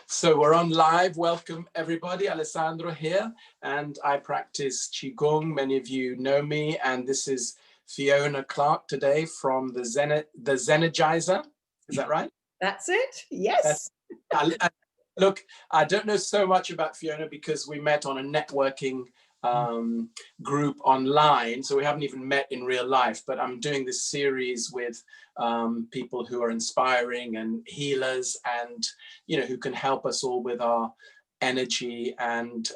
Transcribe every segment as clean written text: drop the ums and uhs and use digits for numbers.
So we're on live. Welcome everybody. Alessandro here, and I practice Qigong. Many of you know me, and this is Fiona Clark today from the Zenergizer. Is that right? That's it. Yes. Look, I don't know so much about Fiona because we met on a networking group online, so we haven't even met in real life, but I'm doing this series with people who are inspiring and healers, and who can help us all with our energy and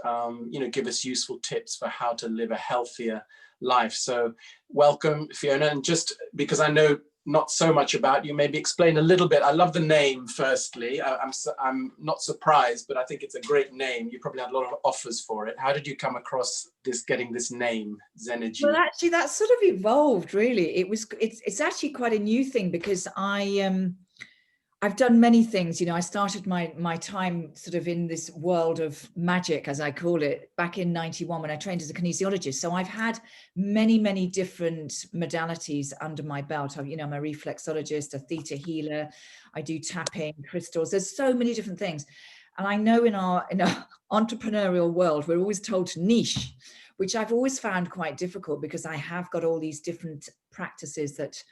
give us useful tips for how to live a healthier life. So welcome, Fiona. And just because I know not so much about you, maybe explain a little bit. I love the name, firstly. I'm not surprised, but I think it's a great name. You probably had a lot of offers for it. How did you come across getting this name, Zenergy? Well, actually, that sort of evolved, really. It's actually quite a new thing because I've done many things. I started my time sort of in this world of magic, as I call it, back in '91 when I trained as a kinesiologist. So I've had many different modalities under my belt. I'm a reflexologist, a theta healer. I do tapping, crystals. There's so many different things. And I know in our entrepreneurial world, we're always told to niche, which I've always found quite difficult because I have got all these different practices that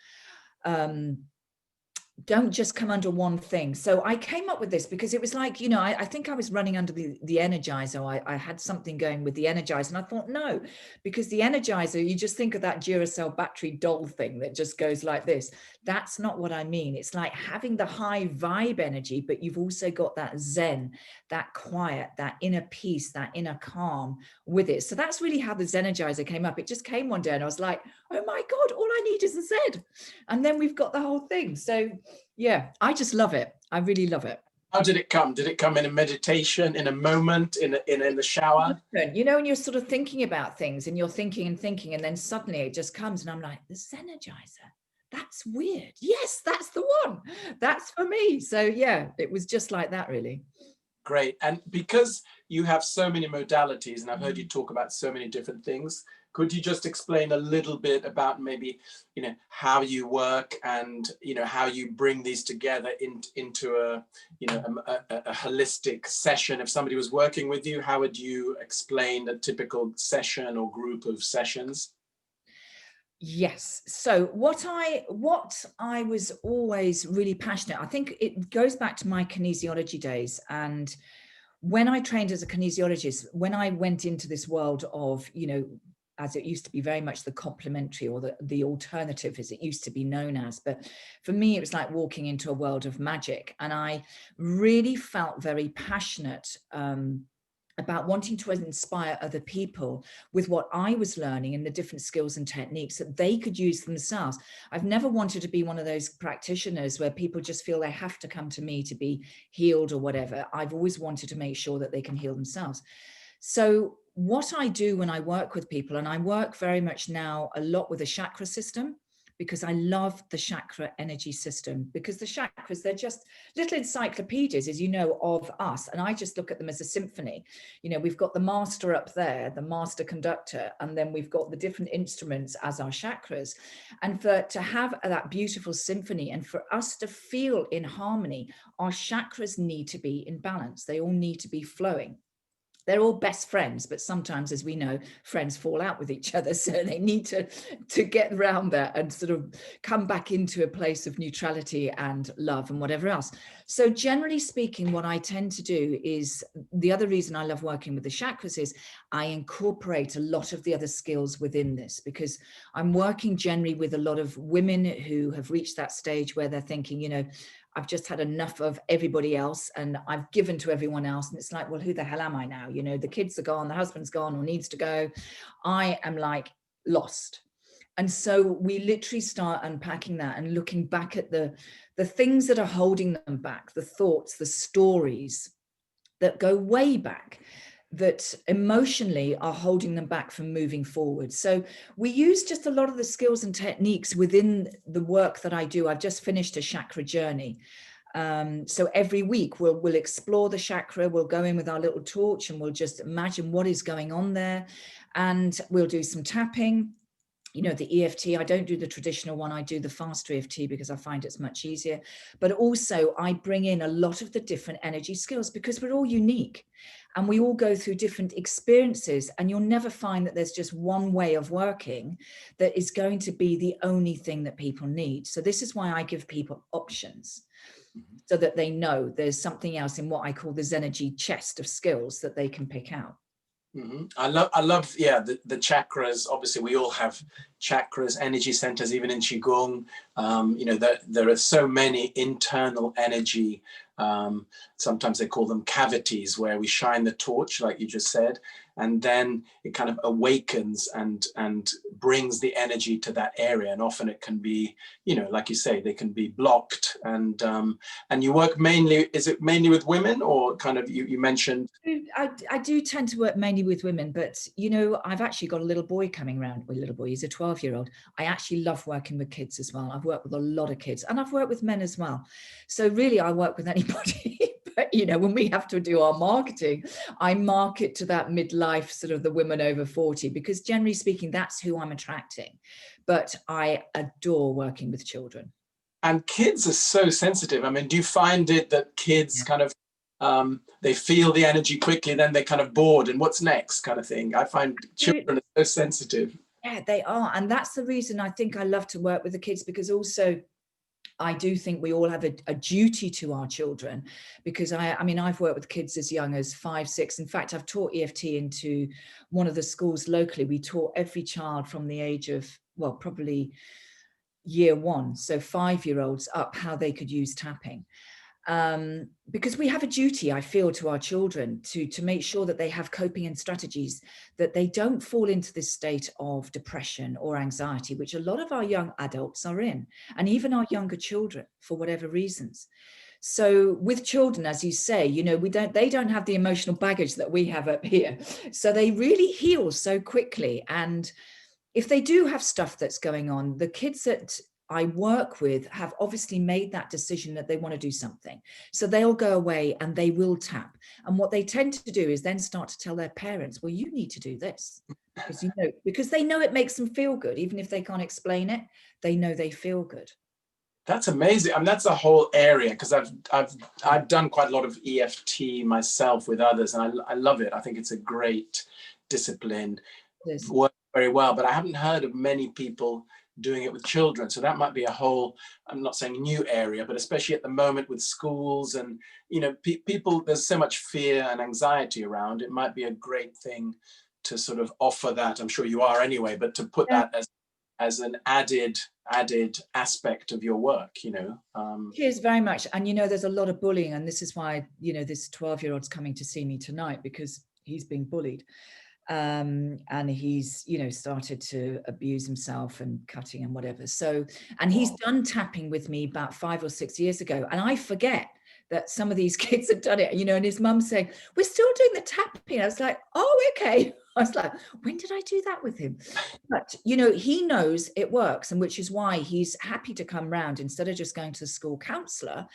don't just come under one thing. So I came up with this because it was like, I think I was running under the Energizer. I had something going with the Energizer, and I thought, no, because the Energizer, you just think of that Duracell battery doll thing that just goes like this. That's not what I mean. It's like having the high vibe energy, but you've also got that Zen, that quiet, that inner peace, that inner calm with it. So that's really how the Zenergizer came up. It just came one day and I was like, oh my God, all I need is a Z. And then we've got the whole thing. So yeah, I just love it. I really love it. How did it come? Did it come in a meditation, in a moment, in the shower? When you're sort of thinking about things and you're thinking, and then suddenly it just comes and I'm like, the Zenergizer. That's weird. Yes, that's the one. That's for me. So yeah, it was just like that, really. Great. And because you have so many modalities, and I've heard you talk about so many different things, could you just explain a little bit about maybe, how you work and, how you bring these together into a holistic session? If somebody was working with you, how would you explain a typical session or group of sessions? Yes. So what I was always really passionate, I think it goes back to my kinesiology days. And when I trained as a kinesiologist, when I went into this world of, as it used to be very much the complementary or the alternative, as it used to be known as. But for me, it was like walking into a world of magic. And I really felt very passionate about wanting to inspire other people with what I was learning and the different skills and techniques that they could use themselves. I've never wanted to be one of those practitioners where people just feel they have to come to me to be healed or whatever. I've always wanted to make sure that they can heal themselves. So what I do when I work with people, and I work very much now a lot with the chakra system, because I love the chakra energy system, because the chakras, they're just little encyclopedias, as you know, of us. And I just look at them as a symphony. We've got the master up there, the master conductor, and then we've got the different instruments as our chakras. And to have that beautiful symphony and for us to feel in harmony, our chakras need to be in balance. They all need to be flowing. They're all best friends, but sometimes, as we know, friends fall out with each other. So they need to get around that and sort of come back into a place of neutrality and love and whatever else. So generally speaking, what I tend to do is, the other reason I love working with the chakras is I incorporate a lot of the other skills within this, because I'm working generally with a lot of women who have reached that stage where they're thinking, I've just had enough of everybody else and I've given to everyone else. And it's like, well, who the hell am I now? The kids are gone, the husband's gone or needs to go. I am like lost. And so we literally start unpacking that and looking back at the things that are holding them back, the thoughts, the stories that go way back, that emotionally are holding them back from moving forward. So we use just a lot of the skills and techniques within the work that I do. I've just finished a chakra journey. So every week we'll explore the chakra, we'll go in with our little torch and we'll just imagine what is going on there. And we'll do some tapping. you know, the EFT, I don't do the traditional one. I do the fast EFT because I find it's much easier. But also I bring in a lot of the different energy skills because we're all unique and we all go through different experiences, and you'll never find that there's just one way of working that is going to be the only thing that people need. So this is why I give people options so that they know there's something else in what I call the Zenergy chest of skills that they can pick out. Mm-hmm. I love, yeah, the chakras. Obviously, we all have chakras, energy centers, even in Qigong. You know, there are so many internal energy. Sometimes they call them cavities, where we shine the torch, like you just said, and then it kind of awakens and brings the energy to that area. And often it can be, you know, like you say, they can be blocked. And you work mainly, is it mainly with women, or kind of, you mentioned? I do tend to work mainly with women, but, you know, I've actually got a little boy coming around. A little boy, he's a 12-year-old. I actually love working with kids as well. I've worked with a lot of kids, and I've worked with men as well. So really, I work with anybody. But, you know, when we have to do our marketing, I market to that midlife, sort of the women over 40, because generally speaking, that's who I'm attracting. But I adore working with children. And kids are so sensitive. I mean, do you find it that kids kind of, they feel the energy quickly, then they're kind of bored and what's next kind of thing? I find children are so sensitive. Yeah, they are. And that's the reason I think I love to work with the kids, because also I do think we all have a duty to our children, because I mean, I've worked with kids as young as 5, 6. In fact, I've taught EFT into one of the schools locally. We taught every child from the age of, well, probably year 1, so 5-year-olds up, how they could use tapping. Because we have a duty, I feel, to our children to make sure that they have coping and strategies, that they don't fall into this state of depression or anxiety, which a lot of our young adults are in, and even our younger children, for whatever reasons. So with children, as you say, you know, they don't have the emotional baggage that we have up here. So they really heal so quickly. And if they do have stuff that's going on, the kids that I work with have obviously made that decision that they want to do something. So they'll go away and they will tap. And what they tend to do is then start to tell their parents, well, you need to do this. Because, you know, because they know it makes them feel good. Even if they can't explain it, they know they feel good. That's amazing. I mean, that's a whole area, because I've done quite a lot of EFT myself with others, and I love it. I think it's a great discipline. Yes. Works very well, but I haven't heard of many people doing it with children. So that might be a whole, I'm not saying new area, but especially at the moment with schools and, you know, people, there's so much fear and anxiety around. It might be a great thing to sort of offer that. I'm sure you are anyway, but to put that as an added aspect of your work, you know. Cheers, very much. And, you know, there's a lot of bullying, and this is why, you know, this 12-year-old's coming to see me tonight, because he's being bullied. And he's, you know, started to abuse himself and cutting and whatever. So, and he's done tapping with me about 5 or 6 years ago. And I forget that some of these kids have done it, you know, and his mum's saying, we're still doing the tapping. I was like, oh, okay. I was like, when did I do that with him? But, you know, he knows it works, and which is why he's happy to come round instead of just going to the school counselor.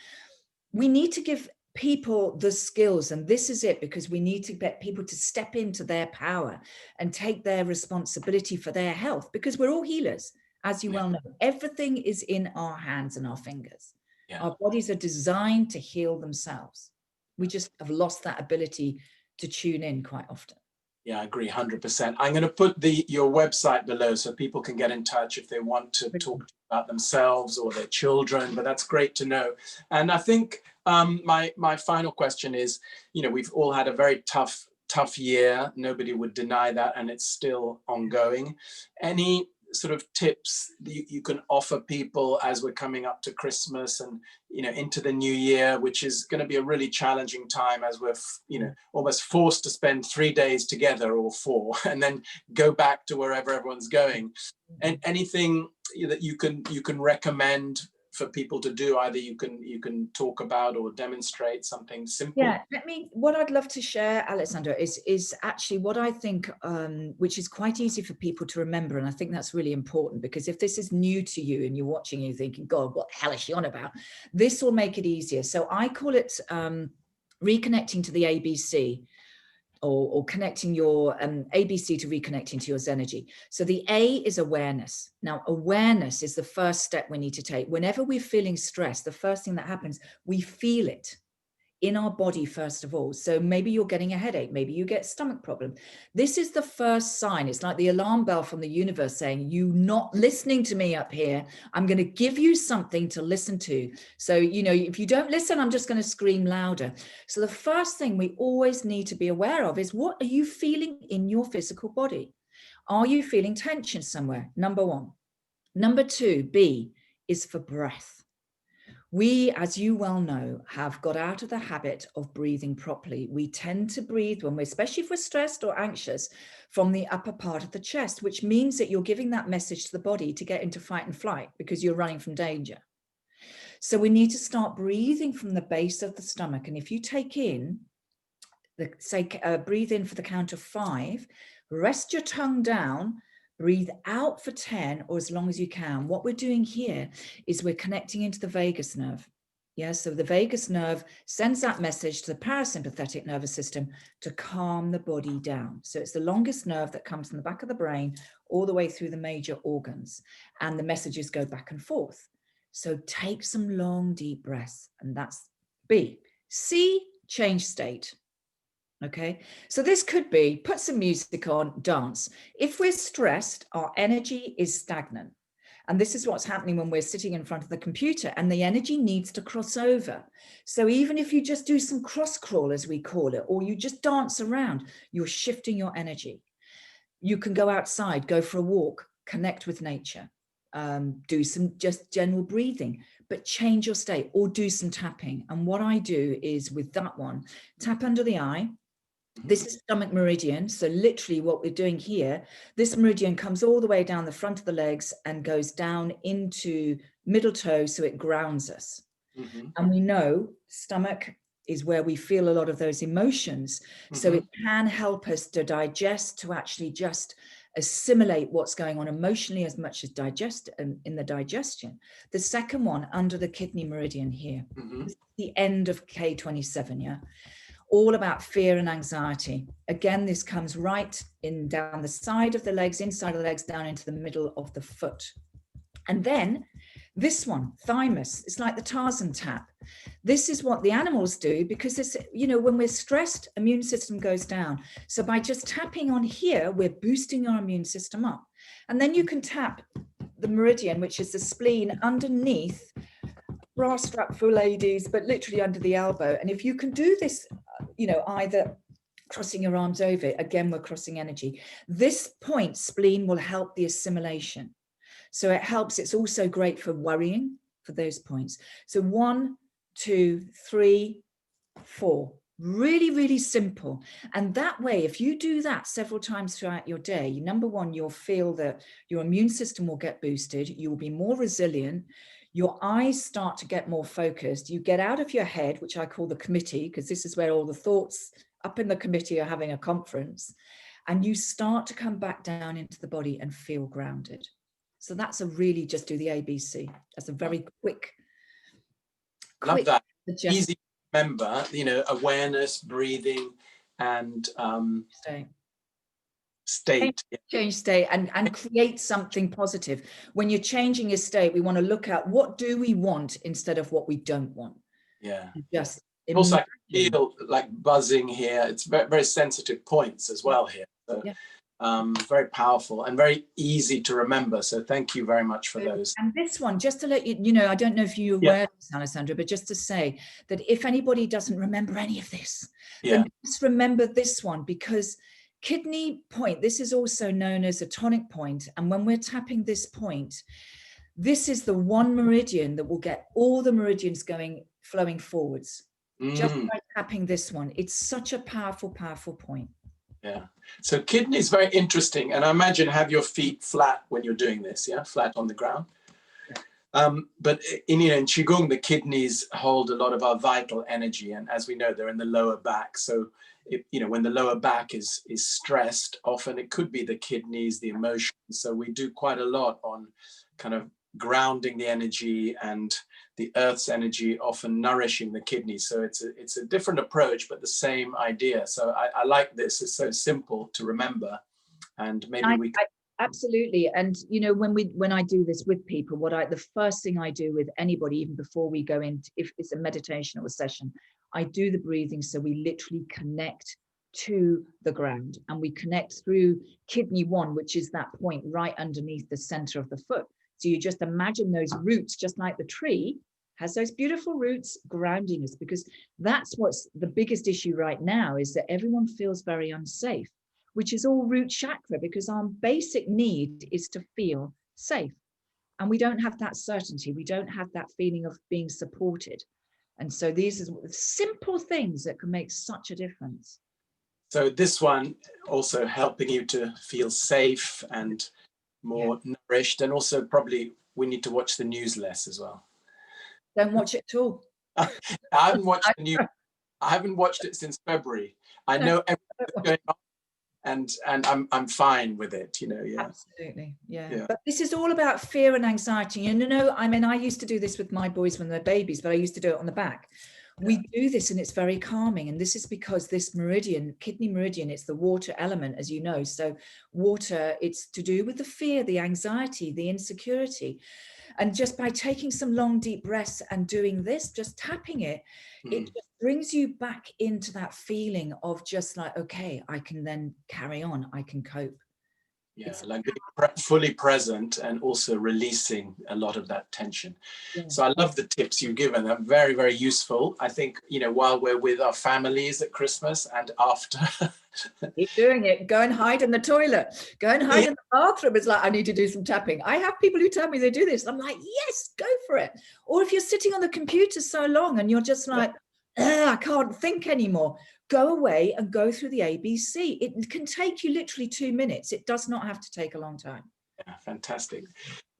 We need to give people the skills, and this is it, because we need to get people to step into their power and take their responsibility for their health, because we're all healers, as you well know. Everything is in our hands and our fingers. Our bodies are designed to heal themselves. We just have lost that ability to tune in quite often. Yeah, I agree 100%. I'm going to put your website below so people can get in touch if they want to talk about themselves or their children, but that's great to know. And I think my final question is, you know, we've all had a very tough year. Nobody would deny that, and it's still ongoing. Any sort of tips that you can offer people as we're coming up to Christmas and, you know, into the new year, which is going to be a really challenging time, as we're, you know, almost forced to spend 3 days together or 4 and then go back to wherever everyone's going. And anything that you can recommend for people to do, either you can talk about or demonstrate something simple. Yeah, what I'd love to share, Alessandro, is actually what I think, which is quite easy for people to remember. And I think that's really important, because if this is new to you and you're watching and you're thinking, God, what the hell is she on about? This will make it easier. So I call it reconnecting to the ABC or connecting your ABC to reconnecting to your Zenergy. So the A is awareness. Now, awareness is the first step we need to take. Whenever we're feeling stressed, the first thing that happens, we feel it in our body first of all. So maybe you're getting a headache, maybe you get stomach problem. This is the first sign. It's like the alarm bell from the universe saying, you not listening to me up here. I'm going to give you something to listen to. So, you know, if you don't listen, I'm just going to scream louder. So the first thing we always need to be aware of is, what are you feeling in your physical body? Are you feeling tension somewhere? Number one. Number two, B, is for breath. We, as you well know, have got out of the habit of breathing properly. We tend to breathe when we're, especially if we're stressed or anxious, from the upper part of the chest, which means that you're giving that message to the body to get into fight and flight because you're running from danger. So we need to start breathing from the base of the stomach. And if you take in, breathe in for the count of 5, rest your tongue down, breathe out for 10 or as long as you can. What we're doing here is we're connecting into the vagus nerve. Yeah, so the vagus nerve sends that message to the parasympathetic nervous system to calm the body down. So it's the longest nerve that comes from the back of the brain all the way through the major organs, and the messages go back and forth. So take some long, deep breaths, and that's B. C, change state. Okay, so this could be, put some music on, dance. If we're stressed, our energy is stagnant. And this is what's happening when we're sitting in front of the computer, and the energy needs to cross over. So even if you just do some cross crawl, as we call it, or you just dance around, you're shifting your energy. You can go outside, go for a walk, connect with nature, do some just general breathing, but change your state, or do some tapping. And what I do is, with that one, tap under the eye. This is stomach meridian. So literally what we're doing here, this meridian comes all the way down the front of the legs and goes down into middle toe, so it grounds us. And we know stomach is where we feel a lot of those emotions. So it can help us to digest, to actually just assimilate what's going on emotionally as much as digest in the digestion. The second one, under the kidney meridian here, the end of K27, yeah? All about fear and anxiety. Again, this comes right in down the side of the legs, inside of the legs, down into the middle of the foot. And then this one, thymus, it's like the Tarzan tap. This is what the animals do because this, you know, when we're stressed, immune system goes down. So by just tapping on here, we're boosting our immune system up. And then you can tap the meridian, which is the spleen, underneath, bra strap for ladies, but literally under the elbow. And if you can do this, you know, either crossing your arms over it, again, we're crossing energy. This point, spleen, will help the assimilation. So it helps. It's also great for worrying, for those points. So 1, 2, 3, 4. Really, really simple. And that way, if you do that several times throughout your day, number one, you'll feel that your immune system will get boosted. You will be more resilient. Your eyes start to get more focused. You get out of your head, which I call the committee, because this is where all the thoughts up in the committee are having a conference. And you start to come back down into the body and feel grounded. So that's a really, just do the ABC. That's a very quick. Love that. Suggestion. Easy to remember, you know, awareness, breathing, and state. Change state and create something positive. When you're changing your state, we want to look at what do we want instead of what we don't want. Yeah. Just also, I feel like buzzing here. It's very, very sensitive points as well here. So, yeah. Very powerful and very easy to remember. So thank you very much for those. And this one, just to let you know, I don't know if you're aware of this, Alessandro, but just to say that if anybody doesn't remember any of this, then just remember this one, because kidney point, this is also known as a tonic point. And when we're tapping this point, this is the one meridian that will get all the meridians flowing forwards. Just by tapping this one. It's such a powerful, powerful point. Yeah. So kidney is very interesting. And I imagine have your feet flat when you're doing this, yeah? Flat on the ground. But in Qigong, the kidneys hold a lot of our vital energy. And as we know, they're in the lower back. So, when the lower back is stressed, often it could be the kidneys, the emotions. So we do quite a lot on kind of grounding the energy and the earth's energy often nourishing the kidneys. So it's a different approach, but the same idea. So I like this. It's so simple to remember, and maybe we can. Absolutely. And you know, when I do this with people, the first thing I do with anybody, even before we go into, if it's a meditation or a session, I do the breathing. So we literally connect to the ground, and we connect through kidney 1, which is that point right underneath the center of the foot. So you just imagine those roots, just like the tree has those beautiful roots grounding us, because that's what's the biggest issue right now, is that everyone feels very unsafe, which is all root chakra, because our basic need is to feel safe. And we don't have that certainty. We don't have that feeling of being supported. And so these are simple things that can make such a difference. So this one also helping you to feel safe and more nourished. And also probably we need to watch the news less as well. Don't watch it at all. I haven't watched the news. I haven't watched it since February. I know everything that's going on. And I'm fine with it, you know. Yeah, absolutely. But this is all about fear and anxiety. And you know, I mean, I used to do this with my boys when they're babies, but I used to do it on the back. We do this and it's very calming. And this is because this meridian, kidney meridian, it's the water element, as you know. So water, it's to do with the fear, the anxiety, the insecurity. And just by taking some long, deep breaths and doing this, just tapping it, it just brings you back into that feeling of just like, okay, I can then carry on, I can cope. Yeah, like being fully present and also releasing a lot of that tension. Yeah. So I love the tips you've given. They're very, very useful. I think, you know, while we're with our families at Christmas and after. Keep doing it. Go and hide in the toilet. Go and hide in the bathroom. It's like, I need to do some tapping. I have people who tell me they do this. I'm like, yes, go for it. Or if you're sitting on the computer so long and you're just like, I can't think anymore. Go away and go through the ABC. It can take you literally 2 minutes. It does not have to take a long time. Yeah, fantastic.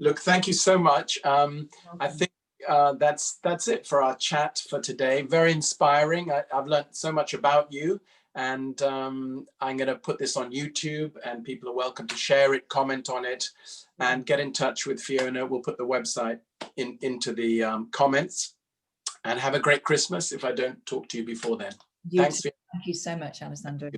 Look, thank you so much. I think that's it for our chat for today. Very inspiring. I've learned so much about you, and I'm going to put this on YouTube, and people are welcome to share it, comment on it, and get in touch with Fiona. We'll put the website into the comments. And have a great Christmas if I don't talk to you before then. Thanks. Thank you so much, Alessandro.